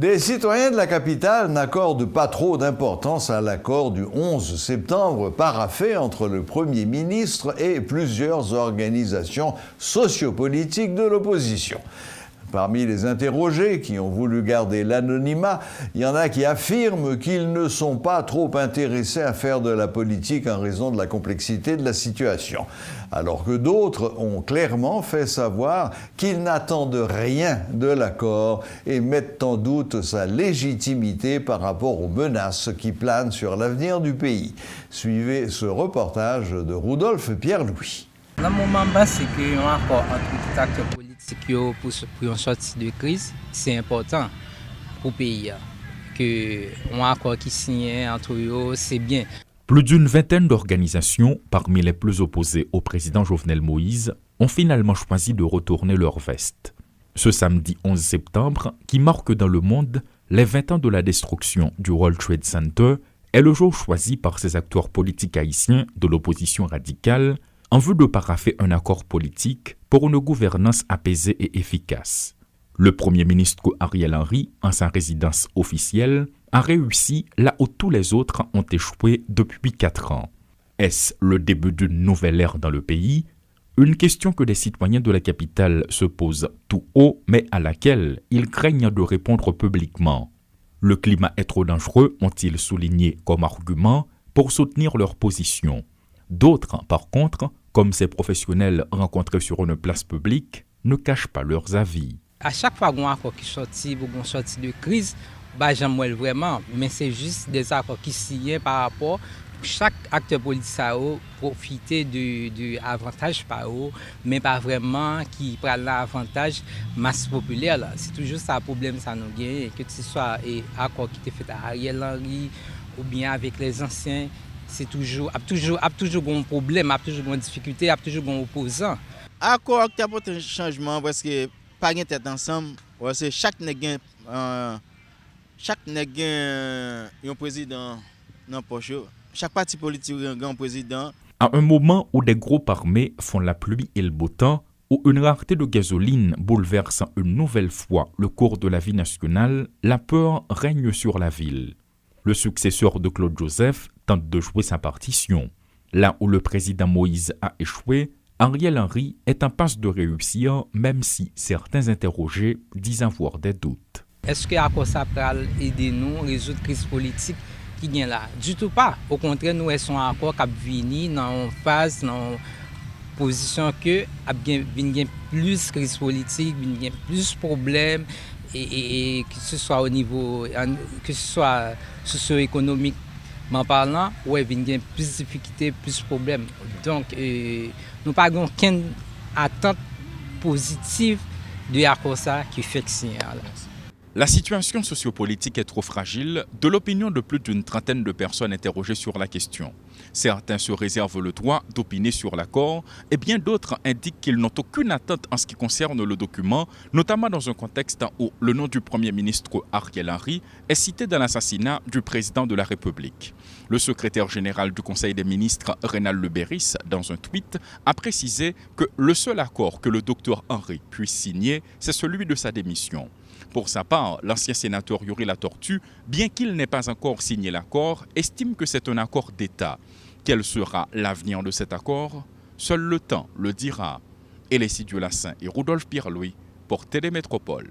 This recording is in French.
Des citoyens de la capitale n'accordent pas trop d'importance à l'accord du 11 septembre paraphé entre le Premier ministre et plusieurs organisations sociopolitiques de l'opposition. Parmi les interrogés qui ont voulu garder l'anonymat, il y en a qui affirment qu'ils ne sont pas trop intéressés à faire de la politique en raison de la complexité de la situation, alors que d'autres ont clairement fait savoir qu'ils n'attendent rien de l'accord et mettent en doute sa légitimité par rapport aux menaces qui planent sur l'avenir du pays. Suivez ce reportage de Rudolf Pierre-Louis. Le moment c'est qu'il y a un accord entre les acteurs politiques pour une sortie de crise, c'est important pour le pays. Un accord qui signe entre eux, c'est bien. Plus d'une vingtaine d'organisations, parmi les plus opposées au président Jovenel Moïse, ont finalement choisi de retourner leur veste. Ce samedi 11 septembre, qui marque dans le monde les 20 ans de la destruction du World Trade Center, est le jour choisi par ces acteurs politiques haïtiens de l'opposition radicale en vue de parapher un accord politique pour une gouvernance apaisée et efficace. Le Premier ministre Ariel Henry, en sa résidence officielle, a réussi là où tous les autres ont échoué depuis 4 ans. Est-ce le début d'une nouvelle ère dans le pays? Une question que les citoyens de la capitale se posent tout haut, mais à laquelle ils craignent de répondre publiquement. Le climat est trop dangereux, ont-ils souligné comme argument, pour soutenir leur position. D'autres, par contre, comme ces professionnels rencontrés sur une place publique, ne cachent pas leurs avis. À chaque fois qu'on a un accord qui sortit pour une sortie de crise, j'aime vraiment, mais c'est juste des accords qui signent par rapport à chaque acteur politique à profiter de avantage par eux, mais pas vraiment qui prend l'avantage masse populaire là. C'est toujours ça le problème ça nous gagne, que ce soit un accord qui était fait à Ariel Henry ou bien avec les anciens. C'est toujours un problème, toujours une difficulté, toujours un opposant. Accord qui apporte un changement parce que pas de tête ensemble, parce que chaque nègre un président dans poche. Chaque parti politique a un président. À un moment où des groupes armés font la pluie et le beau temps, où une rareté de gasoline bouleverse une nouvelle fois le cours de la vie nationale, la peur règne sur la ville. Le successeur de Claude Joseph tente de jouer sa partition. Là où le président Moïse a échoué, Ariel Henry est en passe de réussir, même si certains interrogés disent avoir des doutes. Est-ce que ça peut aider nous à résoudre la crise politique qui vient là? Du tout pas. Au contraire, nous sommes encore venus dans une phase, dans une position que y a plus de crise politique, il y a plus de problèmes. Et que ce soit au niveau, que ce soit socio-économiquement parlant, il y a plus de difficultés, plus de problèmes. Donc, nous n'avons aucune attente positive de l'accord qui fait que c'est. La situation sociopolitique est trop fragile, de l'opinion de plus d'une trentaine de personnes interrogées sur la question. Certains se réservent le droit d'opiner sur l'accord et bien d'autres indiquent qu'ils n'ont aucune attente en ce qui concerne le document, notamment dans un contexte où le nom du Premier ministre Ariel Henry est cité dans l'assassinat du président de la République. Le secrétaire général du Conseil des ministres, Rénal Lebéris, dans un tweet, a précisé que le seul accord que le docteur Henry puisse signer, c'est celui de sa démission. Pour sa part, l'ancien sénateur Yuri Latortue, bien qu'il n'ait pas encore signé l'accord, estime que c'est un accord d'État. Quel sera l'avenir de cet accord? Seul le temps le dira. Elissi Lassin et Rudolf Pierre-Louis pour Télémétropole.